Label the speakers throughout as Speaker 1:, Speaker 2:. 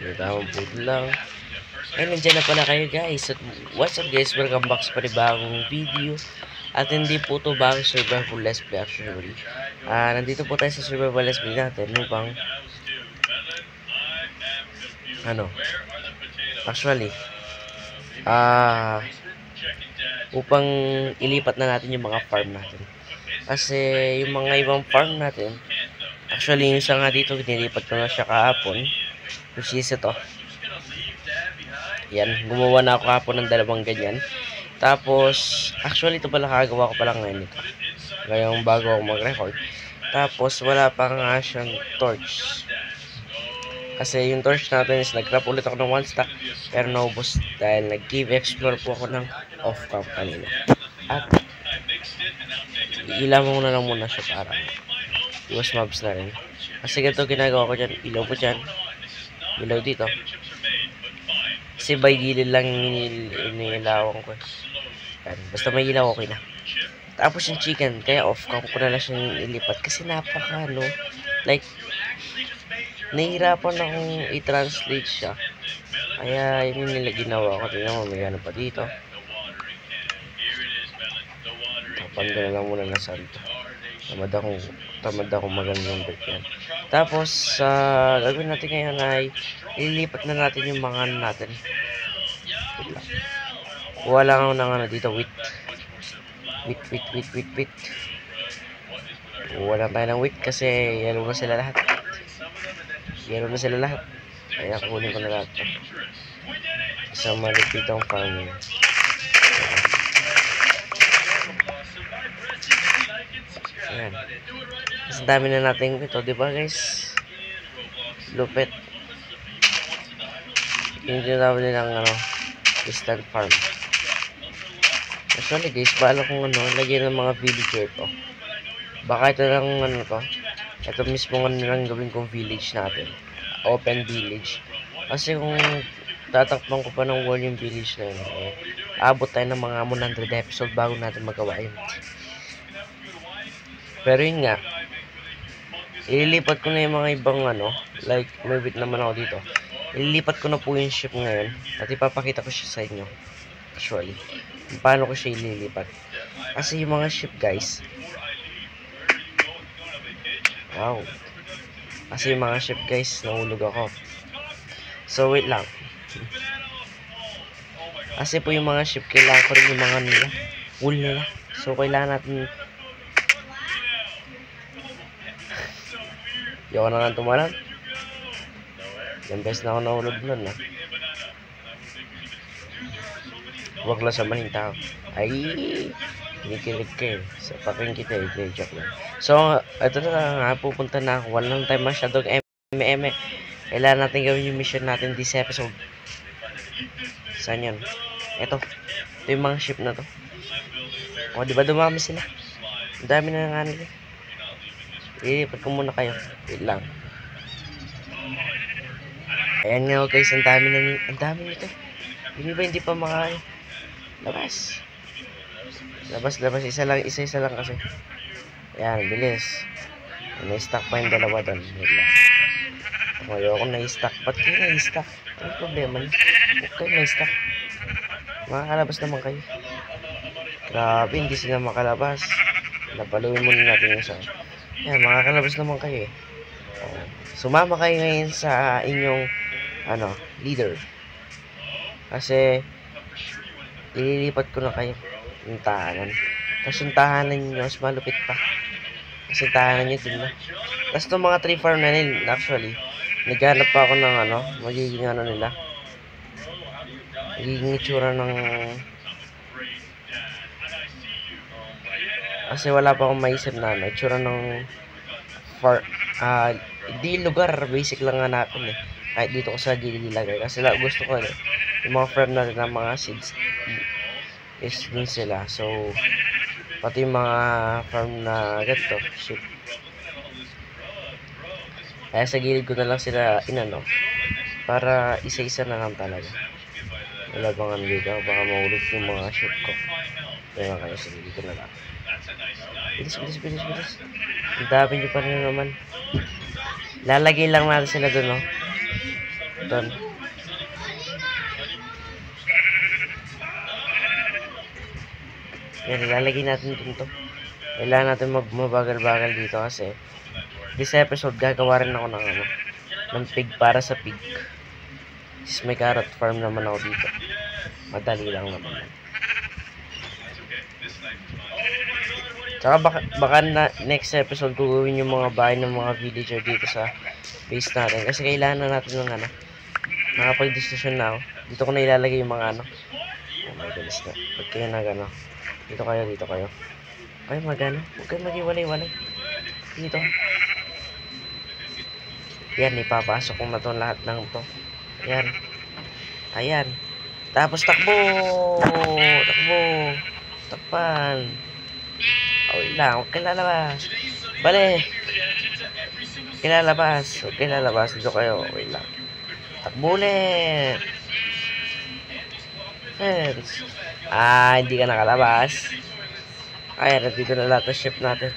Speaker 1: Tamang puto lang. Ay, nandiyan na pala kayo guys. At what's up guys? Welcome back sa panibagong video. At hindi po ito bagong survival let's play actually. Nandito po tayo sa survival let's play natin upang actually upang ilipat na natin yung mga farm natin. Kasi yung mga ibang farm natin, actually yung isa nga dito, nilipat ko na siya kahapon. Which is ito. Yan, gumawa na ako kahapon ng dalawang ganyan. Tapos, actually ito pala kagawa ko pala ngayon ito. Ngayong bago ako mag-record. Tapos, wala pa nga siyang torch. Kasi yung torch natin is nag-grab ulit ako ng 1 stack. Pero naubos dahil nag-give explore po ako ng off-camp kanina. At, ilaw mo na lang muna siya para iwas mobs na rin. Kasi ganito ginagawa ko dyan. Ilaw po dyan. Ilaw dito. Kasi by gilid lang inilawan ko. Yan. Basta may ilaw okay na. Tapos yung chicken, kaya off-cam ko na lang siyang ilipat. Kasi napaka like, nahihirapan akong i-translate siya. Kaya yun yung nila ginawa ko. Tingnan mo, may ano pa dito. Tapan ko na lang muna na santo. Tamad akong magandang break yan. Tapos, gagawin natin ngayon ay ililipat na natin yung mga natin. Wala lang ako ng dito, wheat. Wala tayo ng wheat kasi yellow na sila lahat. Kaya kunin ko na lahat. Isang malipit ang farming. Ayan. Mas dami na natin ito, di ba guys? Lupit. Yung tinatawag nilang distant farm. Actually guys, baala kung lagyan ng mga villager to. Baka ito lang to. Ito mismo lang gawin kong village natin. Open village. Kasi kung tatakpan ko pa ng wall yung village na yun, abot tayo ng mga 100 episode bago natin magawa yun. Pero yun nga, ililipat ko na yung mga ibang like may bit naman ako dito. Ililipat ko na po yung ship ngayon at ipapakita ko siya sa inyo. Actually, paano ko siya ililipat. Kasi yung mga ship guys, wow. Kasi yung mga ship guys, nahulog ako. So wait lang. Kasi po yung mga ship, kailangan ko rin yung mga wool nila. So kailangan natin Yawa na lang tumalan. Yung best na ako nahulog nun Huwag lang sa maling tao. Ay, kinikilig kayo. Sa paking kita joke lang. So, ito na nga, pupunta na ako. Walang time masyadong eme. Kailangan natin gawin yung mission natin this episode. Saan yun? Ito yung mga ship na to. O, diba dumami sila? Ang dami na nga nila. Ilipat ko muna kayo. Wait lang. Ayan nga guys, ang dami nito. Hindi pa labas. Isa lang kasi. Ayan, bilis. Na-stack pa yung dalawa doon. Wait lang. Ayoko na-stack. Ba't kayo na-stack? Ano problema niyo? Huwag kayo na-stack. Makakalabas naman kayo. Grabe, hindi sila makalabas. Napaluin muna natin yung sa yan, makakalabas naman kayo sumama kayo ngayon sa inyong leader. Kasi ililipat ko na kayo yung tahanan. Tapos yung tahanan nyo mas malupit pa. Kasi tahanan nyo dun na. Tapos itong mga tree farm na nila, actually naghanap pa ako ng magiging nila. Magiging itsura ng kasi wala pa akong maisip na itsura ng di lugar, basic lang hanapin kahit dito ko sa gilid ilagay. Kasi gusto ko yung mga farm natin ng mga seeds is dun sila. So pati yung mga farm na ganito ship, kaya sa gilid ko na lang sila para isa-isa na lang talaga. Wala bang dito, baka mahulog yung mga ship ko. Kaya kayo sa gilid ko na lang. Bilis. Ang dami nyo pa rin naman. Lalagay lang natin sila dun doon. Yan, ilalagay natin dun to. Kailangan natin mabagal-bagal dito kasi this episode gagawa rin ako ng pig para sa pig. May carrot farm naman ako dito. Madali lang naman. Tsaka baka na next episode gagawin yung mga bahay ng mga villager dito sa base natin. Kasi kailangan na natin ng nakapag-decision na ako. Dito ko na ilalagay yung mga oh my goodness na. Ba't kayo dito kayo. Ay huwag kayo mag-iwalay-walay. Dito. Yan, ipapasok ko na to lahat ng to. Ayan. Tapos takbo. Takpan. Huwag kayo lalabas. Balik. Huwag kayo lalabas. Dito kayo. Okay lang. Takbo ulit. Fence. Hindi ka nakalabas. Ayan, dito na lahat ng ship natin.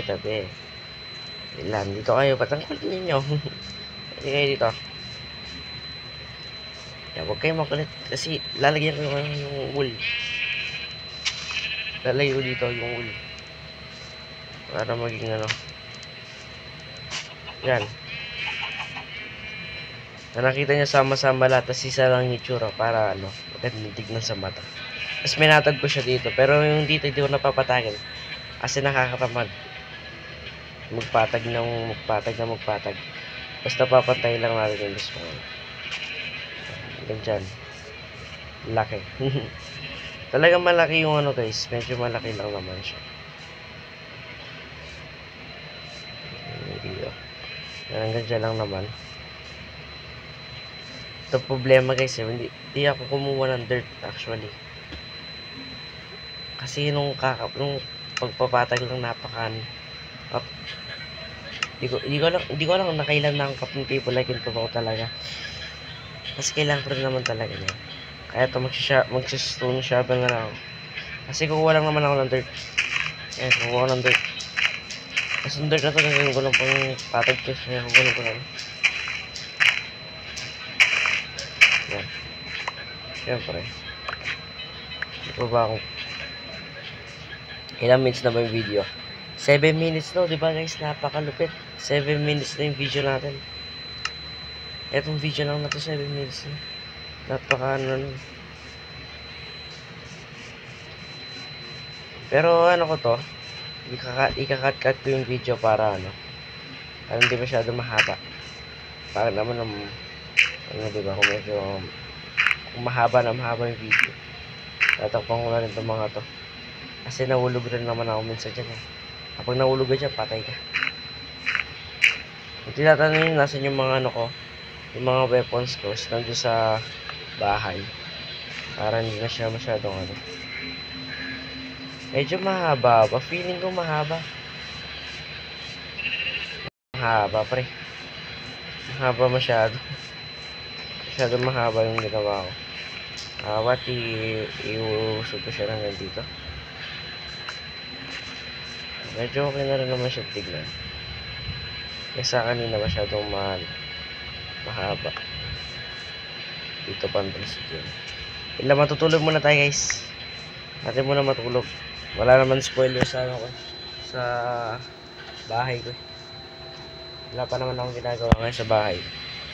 Speaker 1: Tabi. Ilan, dito kayo. Patangkal ninyo. Hindi kayo dito. Huwag kayo makulit. Kasi lalagyan ko yung wool. Lalagyan ko dito yung wool. Para maging Yan. Na nakita nyo sama-sama lahat. Tapos isa lang yung itsura. Para magandang tignan sa mata. Tapos minatag ko siya dito. Pero yung dito hindi ko napapatagan. Kasi nakakatamad. Magpatag. Basta papantay lang natin yung gusto. Ganyan. Laki. Talagang malaki yung guys. Medyo malaki lang naman siya. Ganyan lang naman. Ito problema guys. Hindi ako kumuha ng dirt actually. Kasi nung pagpapatag lang Hindi ko lang nakailan na ang kapng table like ito ko talaga. Kasi kailangan ko rin naman talaga niya. Kaya ito magsistone shovel na lang. Kasi kukuha lang naman ako ng dirt. Kukuha ko ng dirt. Kasi yung dirt na ito gagawin ko lang pang patag ko. Kaya kukuha ko lang. Yan. Siyempre. Ito ba ako? Ilang minutes na ba yung video? 7 minutes no, diba guys? Napakalupit. 7 minutes na yung video natin. Etong video lang na to 7 minutes na. Pero ko to, ikakat-cut ko yung video para hindi masyado mahaba. Para naman diba, kung mahaba yung video. Tatakpan ko na rin itong mga to. Kasi nahulog rin naman ako minsan dyan Kapag nahulog ka dyan, patay ka. Kung tinatanong nasan yung mga ko, yung mga weapons ko, nandun sa bahay. Para hindi na siya masyadong medyo mahaba ba? Feeling ko mahaba. Mahaba pre. Mahaba masyado. Masyado mahaba yung ginawa ko. Iusog ko siya hanggang dito. Medyo okay na rin naman siya tignan. Kesa kanina masyadong mahaba. Dito pantalas dyan. Matutulog muna tayo guys. Natin muna matulog. Wala naman spoiler sa sa bahay ko. Wala pa naman akong ginagawa ngayon sa bahay.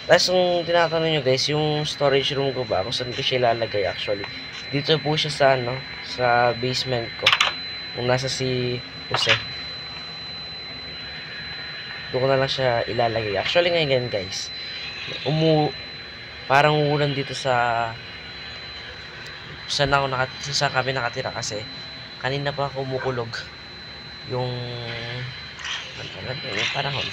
Speaker 1: Tapos yung tinatanong nyo guys, yung storage room ko ba, kung saan ko siya ilalagay actually. Dito po siya sa sa basement ko. Kung nasa si Jose. Doon ko na lang siya ilalagay. Actually ngayon guys, parang umuulan dito sa saan kami nakatira kasi kanina pa kumukulog yung panahon.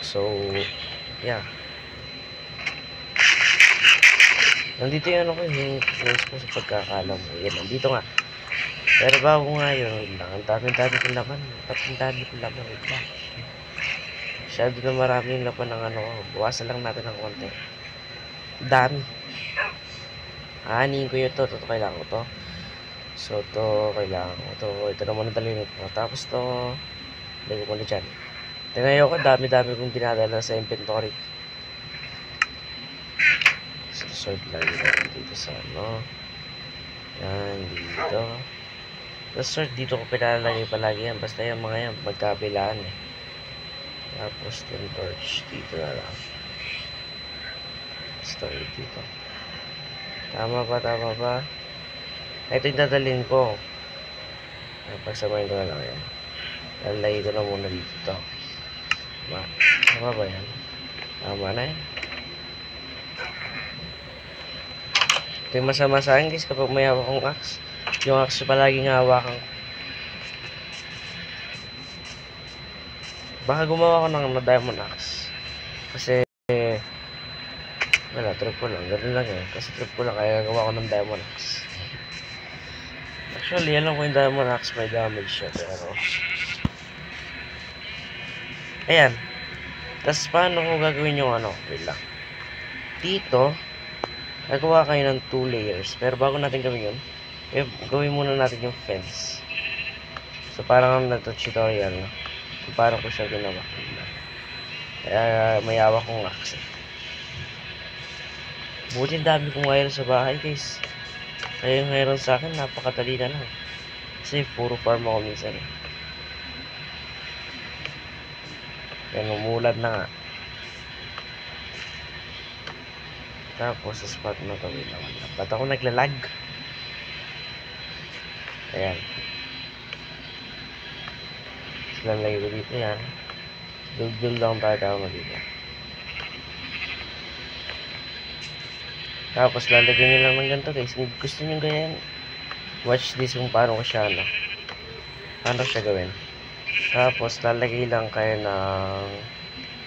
Speaker 1: So, yeah. Nandito yung yung close ko sa pagkakalam ko. Yan, nandito nga. Pero bago nga yun, ang dami ko laman. Wait lang. Masyado na maraming laman ng bawasan lang natin ng konti. Dami. Aanihin ko yun to. Kailangan ko to. So, to kailangan ko. Ito naman ang dalinit ko. Tapos to, lagay ko na dyan. Tingnan ko, dami-dami kong dinadala sa inventory. So, sort lang dito sa ano. Yan, dito. Tapos sort dito ko pinalalagay palagi yan. Basta yung mga yan, magkabilaan eh. Tapos yung torch dito na lang. Story dito. Tama ba? Ito yung dadalhin ko. Pagsamahin ko na lang yan. Lalagay ko na muna dito to. Tama ba yan? Tama na yan. Ito yung masama sa akin guys kapag may hawak kong axe. Yung axe palaging hawakan ko. Baka gumawa ko ng diamond axe. Kasi wala, trip ko lang. Ganun lang eh. Kasi trip ko lang kaya gawa ko ng diamond axe. Actually, alam ko yung diamond axe may damage siya. Pero ayan. Tapos paano ko gagawin yung ano? Wait lang. Dito gagawa kayo ng 2 layers. Pero bago natin gawin yun, gawin muna natin yung fence. So parang na tutorial no? Kung paano ko siya ginawa. Kaya may hawak kong axe. Buti dami kong iron sa bahay guys. Kaya yung iron sa akin napakadali na lang. Kasi puro farm ako minsan. Kaya umulad na nga. Tapos sa spot na to, wait lang. Ba't ako naglalag? Ayan. Lalagay ko dito yan. Dul lang tayo dito. Tapos lalagyan nyo lang ng ganito guys. Kung gusto nyo ganyan, watch this kung paano ko siya paano siya gawin. Tapos lalagay lang kayo ng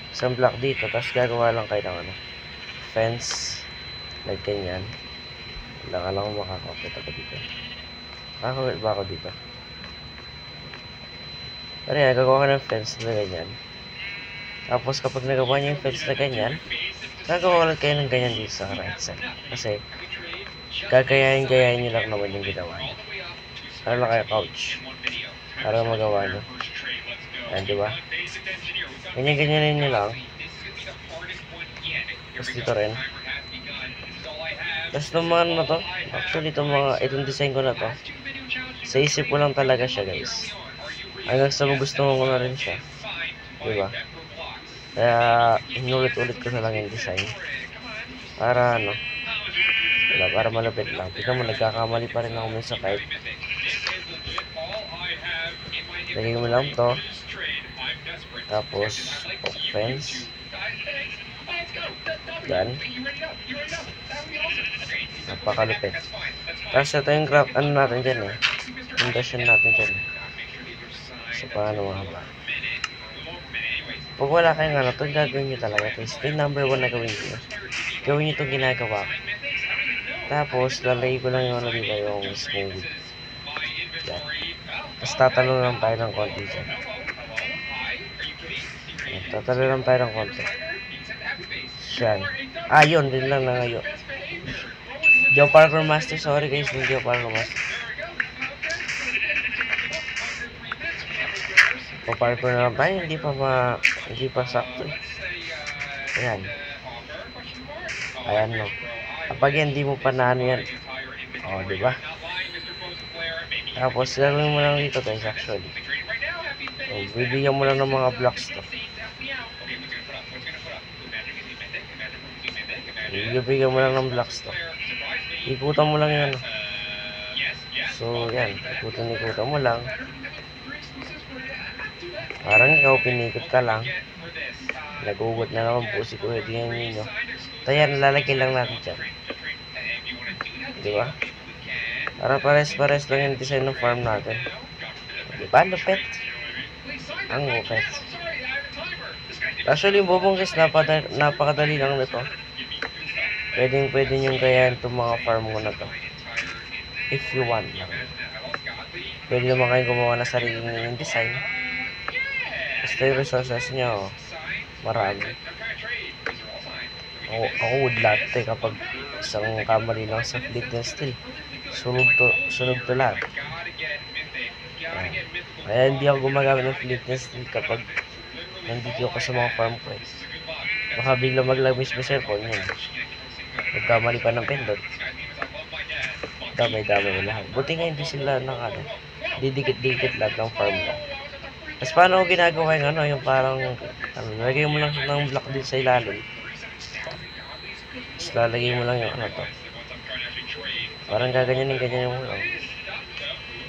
Speaker 1: isang block dito. Tapos gagawa lang kayo ng fence. Like ganyan. Wala ka lang makakapit ako dito. Makakapit ba ako dito? Pero yan, gagawa ka ng fence na ganyan. Tapos kapag nagawa nyo yung fence na ganyan, gagawa ulit kayo ng ganyan dito sa right side. Kasi gagayahin nyo lang naman yung ginawa nyo. Para lang kayo couch. Para magawa nyo. Yan, diba? Ganyan nyo lang. Tapos dito rin. Tapos naman na to. Actually, itong design ko na to. Sa isip ko lang talaga siya guys. Hanggang sa gusto ko na rin siya. Diba? Kaya inulit-ulit ko na lang yung design. Para para malapit lang. Tignan mo, nagkakamali pa rin ako minsan kahit. Lagay mo lang to. Tapos fence. Yan. Napakalupit. Tapos ito yung craft, natin dyan eh. Foundation natin dyan. So paano mga ba? Pag wala kayong ito gagawin nyo talaga. Ito yung number 1 na gawin nyo. Gawin nyo itong ginagawa ko. Tapos lalagay ko lang yung dito yung smooth. Yan. Tapos tatalo lang tayo ng konti dyan. Tatalo lang tayo ng konti. Yan. Yun din lang na ngayon. Geo Parkour Master. Sorry guys, yung Geo Parkour Master. Parkour na lang tayo. Hindi pa sakto eh. Ayan. Ayan no. Kapag hindi mo pa na yan. Diba? Tapos gagawin mo lang dito guys actually. Bibigyan mo lang ng mga blocks to. Bibigyan mo lang ng blocks to. Ikutan mo lang yan. So yan. Ikutan mo lang. Parang ikaw pinikot ka lang. Nagugot na naman po si Kuya. Tingnan ninyo. Ayan, lalagay lang natin dyan. Diba? Para pares lang yung design ng farm natin. Diba? Lupet. Ang lupet. Actually, yung bubong guys, napakadali lang nito. Pwede nyo gayahin itong mga farm ko na to. If you want lang. Pwede naman kayo gumawa na sarili yung design. Basta yung resources nyo, marami. Ako would latte kapag isang kamali lang sa flint and steel. sunog to lahat. Kaya hindi ako gumagamit ng fitness steel kapag nandito ako sa mga farm ko. Baka bigla maglamis mo cellphone yun. Nagkamali pa ng pendant. Damay-damay mo lahat. Buti nga hindi sila didikit-dikit lahat ng farm ko. Tapos paano ko ginagawa yung yung parang, lagay mo lang ng block din sa ilalim. Tapos lalagay mo lang yung to. Parang gaganyanin mo lang.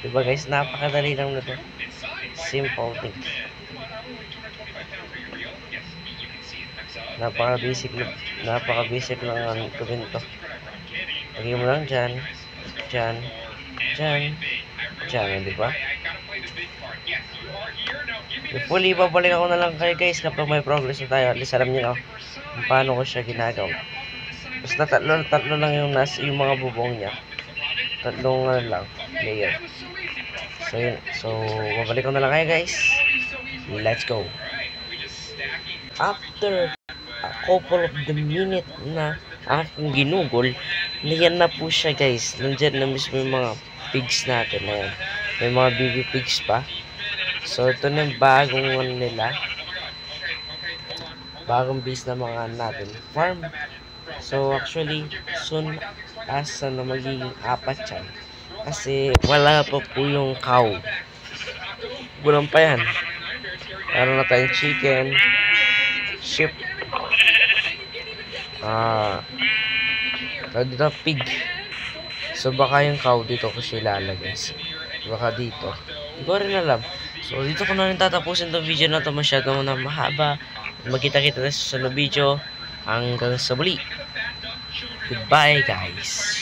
Speaker 1: Diba guys, napakadali lang na to. Simple thing. Napaka-basic lang gawin to. Lagay mo lang dyan, diba? Fully, babalik ako na lang kayo guys kapag may progress na tayo. At least alam nyo kung paano ko siya ginagawa. Basta tatlo lang yung mga bubong niya. Tatlong lang, layer. So yun, babalik ko na lang kayo guys. Let's go. After a couple of the minute na aking ginugol, nayan na po siya guys. Nandiyan na mismo yung mga pigs natin na yan. May mga baby pigs pa. So ito na yung bagong nila. Bagong base na mga natin farm. So actually soon asa na magiging 4 yan. Kasi wala pa po yung cow. Gulang pa yan. Meron na tayong chicken, sheep, dito pig. So baka yung cow dito ko siya ilalagay. Baka dito. Hindi ko rin alam. So dito ko na rin tatapusin itong video na ito. Masyadong na mahaba. Magkita-kita na sa sunod video. Hanggang sa muli. Goodbye guys.